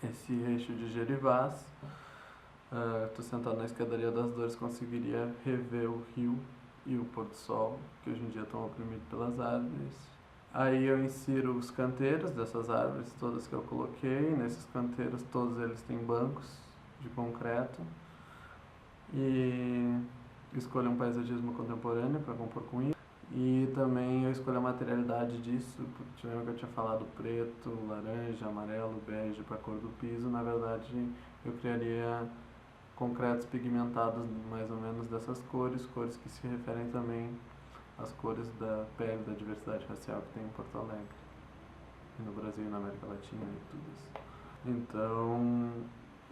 Esse eixo de gerivás, tu sentado na escadaria das dores conseguiria rever o rio e o pôr do sol, que hoje em dia estão oprimidos pelas árvores. Aí eu insiro os canteiros dessas árvores todas que eu coloquei. Nesses canteiros todos eles têm bancos de concreto. E escolho um paisagismo contemporâneo para compor com isso. E também eu escolho a materialidade disso. Te lembra que eu tinha falado preto, laranja, amarelo, bege para a cor do piso. Na verdade eu criaria concretos pigmentados mais ou menos dessas cores que se referem também as cores da pele, da diversidade racial que tem em Porto Alegre, e no Brasil e na América Latina e tudo isso. Então,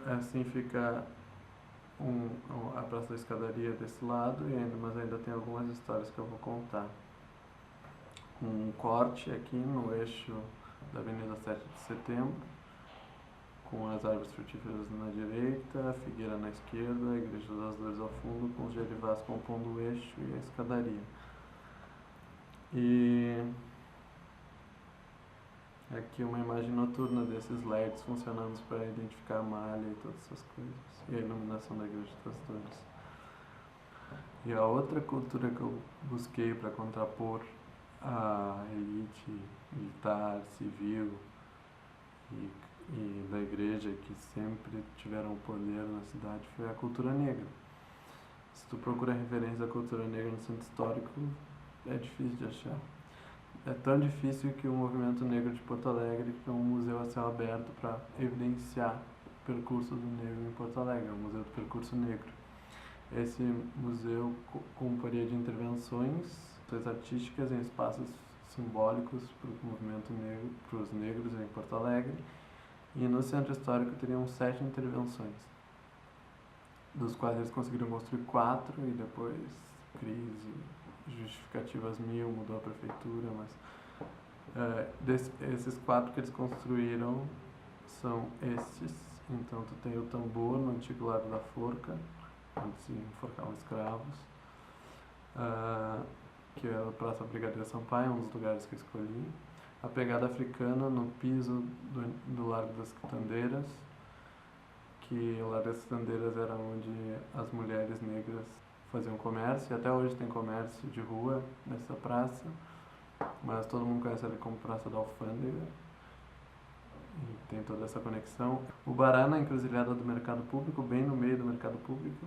assim fica a Praça da Escadaria desse lado, mas ainda tem algumas histórias que eu vou contar. Um corte aqui no eixo da Avenida 7 de Setembro, com as árvores frutíferas na direita, a figueira na esquerda, a Igreja das Dores ao fundo, com os gerivás compondo o eixo e a escadaria. E aqui uma imagem noturna desses LEDs funcionando para identificar a malha e todas essas coisas, e a iluminação da Igreja das Dores. E a outra cultura que eu busquei para contrapor a elite militar, civil e da igreja, que sempre tiveram poder na cidade, foi a cultura negra. Se tu procura referência à cultura negra no centro histórico, é difícil de achar. é tão difícil que o Movimento Negro de Porto Alegre criou um museu a céu aberto para evidenciar o percurso do negro em Porto Alegre, o Museu do Percurso Negro. Esse museu comporia de intervenções artísticas em espaços simbólicos para o movimento negro, para os negros em Porto Alegre, e no centro histórico teriam 7 intervenções, dos quais eles conseguiram construir 4 e depois crise, justificativas mil, mudou a prefeitura, mas esses 4 que eles construíram são estes. Então tu tem o tambor no antigo Largo da Forca, onde se enforcavam escravos, que é a Praça Brigadeiro Sampaio, um dos lugares que eu escolhi. A pegada africana no piso do Largo das Quitandeiras, que o Largo das Quitandeiras era onde as mulheres negras faziam comércio, e até hoje tem comércio de rua nessa praça, mas todo mundo conhece ela como Praça da Alfândega, e tem toda essa conexão. O Bará na encruzilhada do mercado público, bem no meio do mercado público,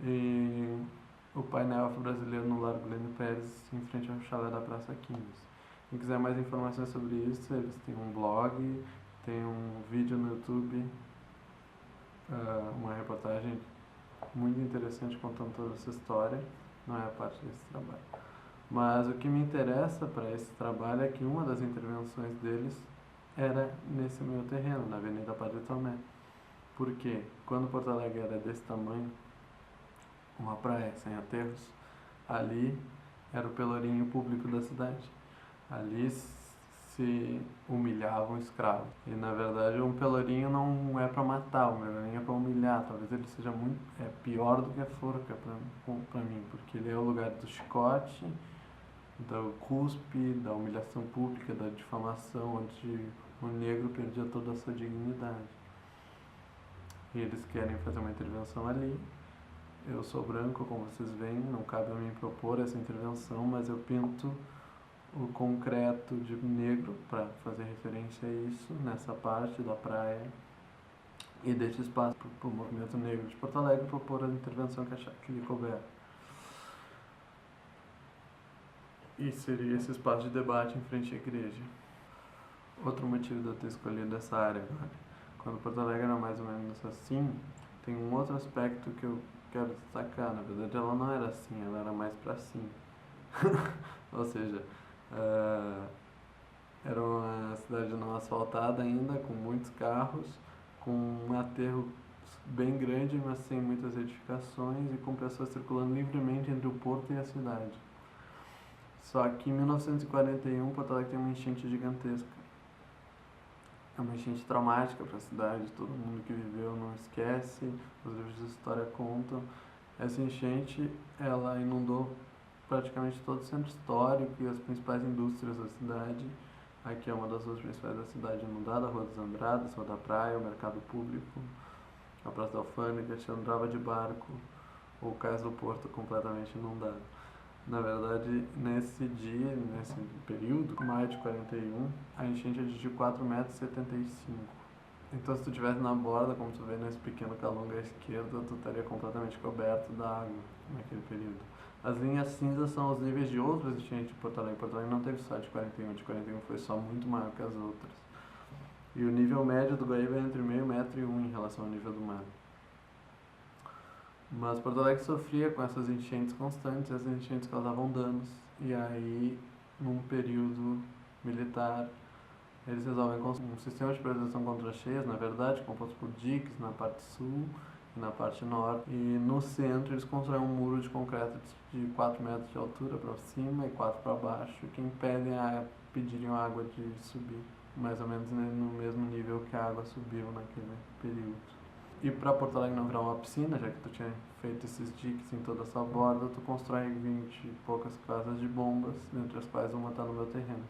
e o painel afro-brasileiro no Largo Lênin Pérez, em frente ao chalé da Praça 15. Quem quiser mais informações sobre isso, eles têm um blog, tem um vídeo no YouTube, uma reportagem muito interessante contando toda essa história, não é a parte desse trabalho. Mas o que me interessa para esse trabalho é que uma das intervenções deles era nesse meu terreno, na Avenida Padre Tomé. Porque quando Porto Alegre era desse tamanho, uma praia sem aterros, ali era o pelourinho público da cidade. Ali se humilhavam escravos. E na verdade um pelourinho não é para matar, um pelourinho é para humilhar. Talvez ele seja pior do que a forca para mim, porque ele é o lugar do chicote, do cuspe, da humilhação pública, da difamação, onde o negro perdia toda a sua dignidade. E eles querem fazer uma intervenção ali. Eu sou branco, como vocês veem, não cabe a mim propor essa intervenção, mas eu pinto o concreto de negro para fazer referência a isso nessa parte da praia e deixo espaço para o movimento negro de Porto Alegre propor a intervenção que lhe couber. E seria esse espaço de debate em frente à igreja. Outro motivo de eu ter escolhido essa área agora, quando Porto Alegre era mais ou menos assim, tem um outro aspecto que eu quero destacar. Na verdade ela não era assim, ela era mais para cima. Ou seja, era uma cidade não asfaltada ainda, com muitos carros, com um aterro bem grande, mas sem muitas edificações e com pessoas circulando livremente entre o porto e a cidade. Só que em 1941 Porto Alegre tem uma enchente gigantesca. É uma enchente traumática para a cidade, todo mundo que viveu não esquece, os livros de história contam. Essa enchente, ela inundou praticamente todo o centro histórico e as principais indústrias da cidade. Aqui é uma das ruas principais da cidade inundada, a Rua dos Andradas, Rua da Praia, o Mercado Público, a Praça da Alfândega, se andava de barco, o Cais do Porto completamente inundado. Na verdade, nesse dia, nesse período, maio de 41, a enchente atingiu 4,75 metros. Então, se tu estivesse na borda, como tu vê nesse pequeno calunga à esquerda, tu estaria completamente coberto da água naquele período. As linhas cinzas são os níveis de outras enchentes de Porto Alegre. Porto Alegre não teve só de 41 foi só muito maior que as outras. E o nível médio do Guaíba é entre meio metro e 1 em relação ao nível do mar. Mas Porto Alegre sofria com essas enchentes constantes, essas enchentes causavam danos. E aí, num período militar, eles resolvem construir um sistema de prevenção contra cheias, na verdade, composto por diques na parte sul e na parte norte. E no centro eles constroem um muro de concreto de 4 metros de altura para cima e 4 para baixo, que impedem pediriam a água de subir, mais ou menos no mesmo nível que a água subiu naquele período. E para Porto Alegre não virar uma piscina, já que tu tinha feito esses diques em toda essa borda, tu constrói 20 e poucas casas de bombas, dentre as quais uma está no meu terreno.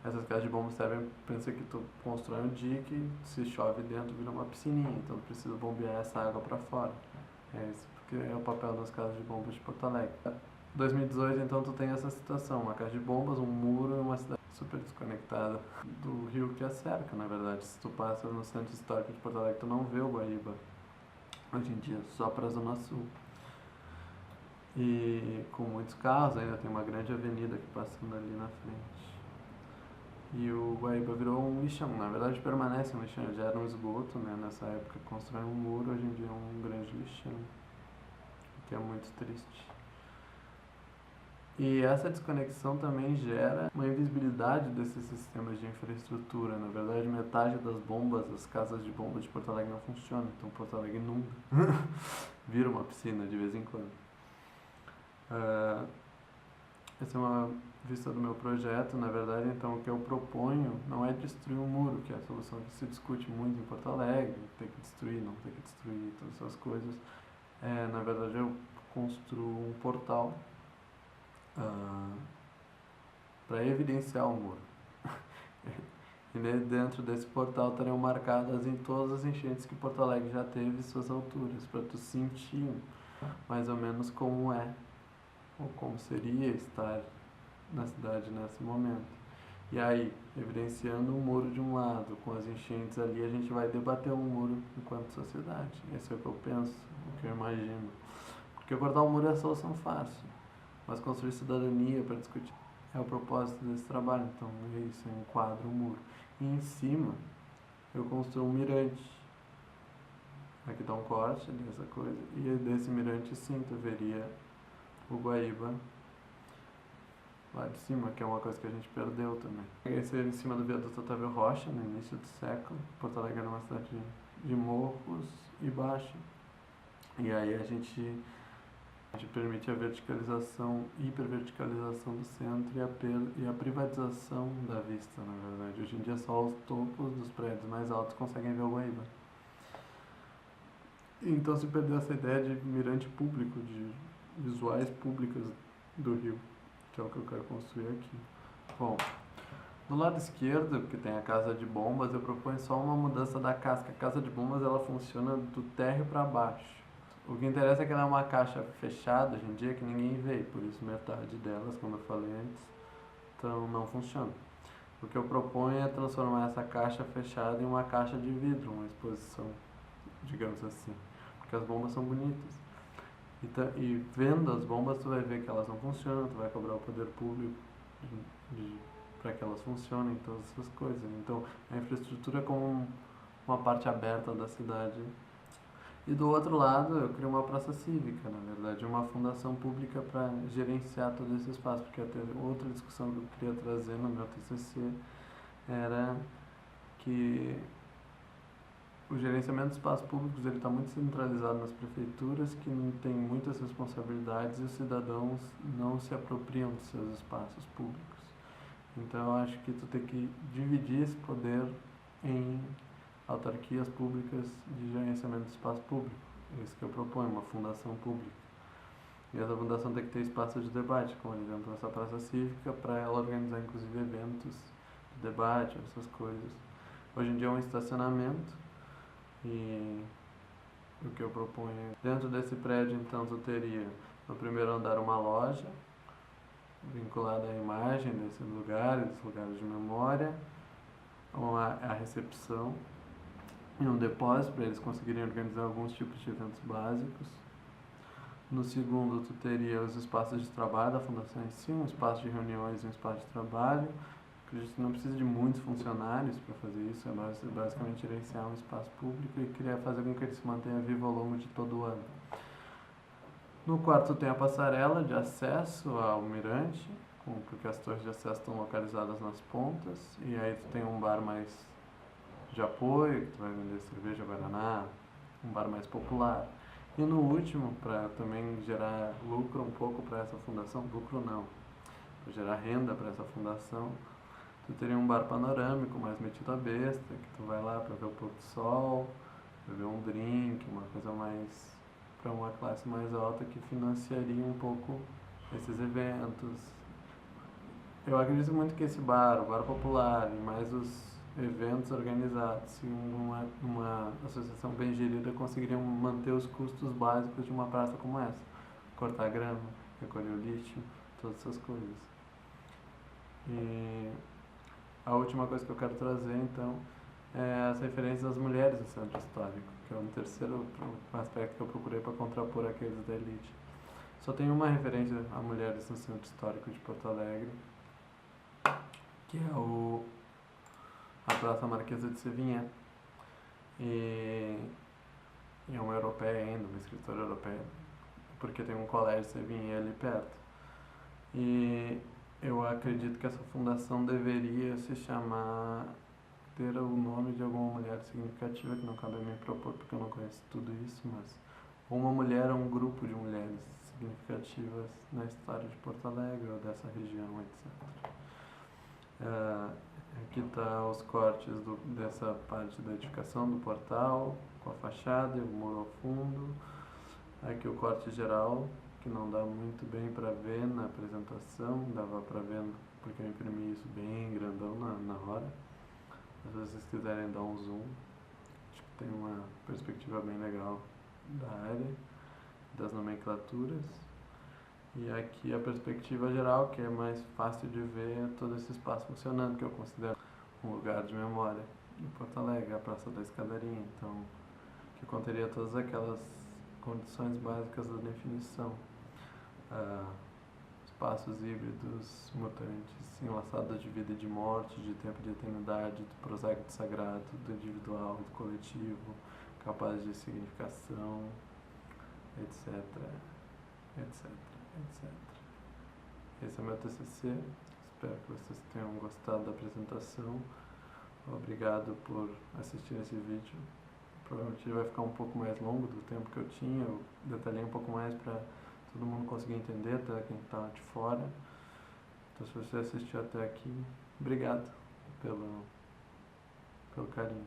Essas casas de bombas servem, pensa que tu constrói um dique, se chove dentro vira uma piscininha, então tu precisa bombear essa água para fora. É esse porque é o papel das casas de bombas de Porto Alegre. 2018 então tu tem essa situação, uma casa de bombas, um muro e uma cidade super desconectada do rio que a cerca, na verdade. Se tu passa no centro histórico de Porto Alegre, tu não vê o Guaíba hoje em dia, só para a Zona Sul. e com muitos carros, ainda tem uma grande avenida aqui passando ali na frente. E o Guaíba virou um lixão, na verdade permanece um lixão, já era um esgoto, né? Nessa época construiu um muro, hoje em dia é um grande lixão, o que é muito triste. E essa desconexão também gera uma invisibilidade desses sistemas de infraestrutura. Na verdade, metade das bombas, das casas de bomba de Porto Alegre não funcionam, então Porto Alegre inunda, vira uma piscina de vez em quando. Essa é uma vista do meu projeto. Na verdade, então, o que eu proponho não é destruir um muro, que é a solução que se discute muito em Porto Alegre, ter que destruir, não ter que destruir, todas essas coisas. Na verdade, eu construo um portal para evidenciar o muro. E dentro desse portal estariam marcadas em todas as enchentes que Porto Alegre já teve suas alturas, para tu sentir mais ou menos como é, ou como seria estar na cidade nesse momento. E aí, evidenciando um muro de um lado, com as enchentes ali, a gente vai debater um muro enquanto sociedade. Esse é o que eu penso, o que eu imagino. Porque cortar um muro é a solução fácil, mas construir cidadania para discutir é o propósito desse trabalho. Então é isso, eu enquadro um muro. E em cima eu construo um mirante. Aqui está um corte ali, essa coisa. E desse mirante sim, tu veria o Guaíba lá de cima, que é uma coisa que a gente perdeu também. Esse é em cima do viaduto Otávio Rocha, no início do século. Porto Alegre era uma cidade de morros e baixa. E aí a gente permite a verticalização, hiperverticalização do centro e a privatização da vista, na verdade. Hoje em dia só os topos dos prédios mais altos conseguem ver o Guaíba. Então se perdeu essa ideia de mirante público, de visuais públicas do Rio, que é o que eu quero construir aqui. Bom, do lado esquerdo, que tem a casa de bombas, eu proponho só uma mudança da casca. A casa de bombas ela funciona do térreo para baixo. O que interessa é que ela é uma caixa fechada hoje em dia que ninguém vê, por isso metade delas, como eu falei antes, então não funciona. O que eu proponho é transformar essa caixa fechada em uma caixa de vidro, uma exposição, digamos assim, porque as bombas são bonitas. E vendo as bombas tu vai ver que elas não funcionam, tu vai cobrar o poder público para que elas funcionem, todas essas coisas. Então a infraestrutura como uma parte aberta da cidade. E do outro lado, eu crio uma praça cívica, na verdade, uma fundação pública para gerenciar todo esse espaço, porque até outra discussão que eu queria trazer no meu TCC era que o gerenciamento de espaços públicos ele está muito centralizado nas prefeituras, que não tem muitas responsabilidades e os cidadãos não se apropriam dos seus espaços públicos. Então, eu acho que tu tem que dividir esse poder em autarquias públicas de gerenciamento do espaço público. É isso que eu proponho, uma fundação pública. E essa fundação tem que ter espaço de debate, como por exemplo essa praça cívica, para ela organizar inclusive eventos de debate, essas coisas. Hoje em dia é um estacionamento e o que eu proponho é, dentro desse prédio então tu teria no primeiro andar uma loja vinculada à imagem desses lugares de memória, a recepção e um depósito para eles conseguirem organizar alguns tipos de eventos básicos. No segundo, tu teria os espaços de trabalho da fundação em si, um espaço de reuniões e um espaço de trabalho. Acredito que não precisa de muitos funcionários para fazer isso, é basicamente gerenciar um espaço público e fazer com que ele se mantenha vivo ao longo de todo o ano. No quarto, tem a passarela de acesso ao mirante, porque as torres de acesso estão localizadas nas pontas, e aí tu tem um bar mais de apoio, que tu vai vender cerveja, guaraná, um bar mais popular. E no último, para também gerar lucro um pouco para essa fundação, lucro não, para gerar renda para essa fundação, tu teria um bar panorâmico mais metido a besta, que tu vai lá para ver o pôr do sol, beber um drink, uma coisa mais para uma classe mais alta que financiaria um pouco esses eventos. Eu acredito muito que esse bar, o bar popular e mais os eventos organizados e uma associação bem gerida conseguiriam manter os custos básicos de uma praça como essa. Cortar grama, recolher o lixo, todas essas coisas. E a última coisa que eu quero trazer, então, é as referências às mulheres no centro histórico, que é um terceiro aspecto que eu procurei para contrapor aqueles da elite. Só tem uma referência a mulheres no Centro Histórico de Porto Alegre, que é a Praça Marquesa de Sevinha. E é uma europeia ainda, uma escritora europeia, porque tem um colégio Sevinha ali perto. E eu acredito que essa fundação deveria se chamar, ter o nome de alguma mulher significativa, que não cabe a mim propor porque eu não conheço tudo isso, mas uma mulher ou um grupo de mulheres significativas na história de Porto Alegre ou dessa região, etc. Aqui está os cortes dessa parte da edificação do portal, com a fachada e o muro ao fundo. Aqui o corte geral, que não dá muito bem para ver na apresentação, dava para ver porque eu imprimi isso bem grandão na hora. Mas se vocês quiserem dar um zoom, acho que tem uma perspectiva bem legal da área, das nomenclaturas. E aqui a perspectiva geral, que é mais fácil de ver todo esse espaço funcionando, que eu considero um lugar de memória de Porto Alegre, a Praça da Escadaria, então, que conteria todas aquelas condições básicas da definição. Espaços híbridos, mutantes, enlaçados de vida e de morte, de tempo e de eternidade, do prosaico do sagrado, do individual, do coletivo, capazes de significação, etc, etc, etc. Esse é o meu TCC, espero que vocês tenham gostado da apresentação. Obrigado por assistir esse vídeo. Provavelmente ele vai ficar um pouco mais longo do tempo que eu tinha, eu detalhei um pouco mais para todo mundo conseguir entender, até quem está de fora. Então, se você assistiu até aqui, obrigado pelo carinho.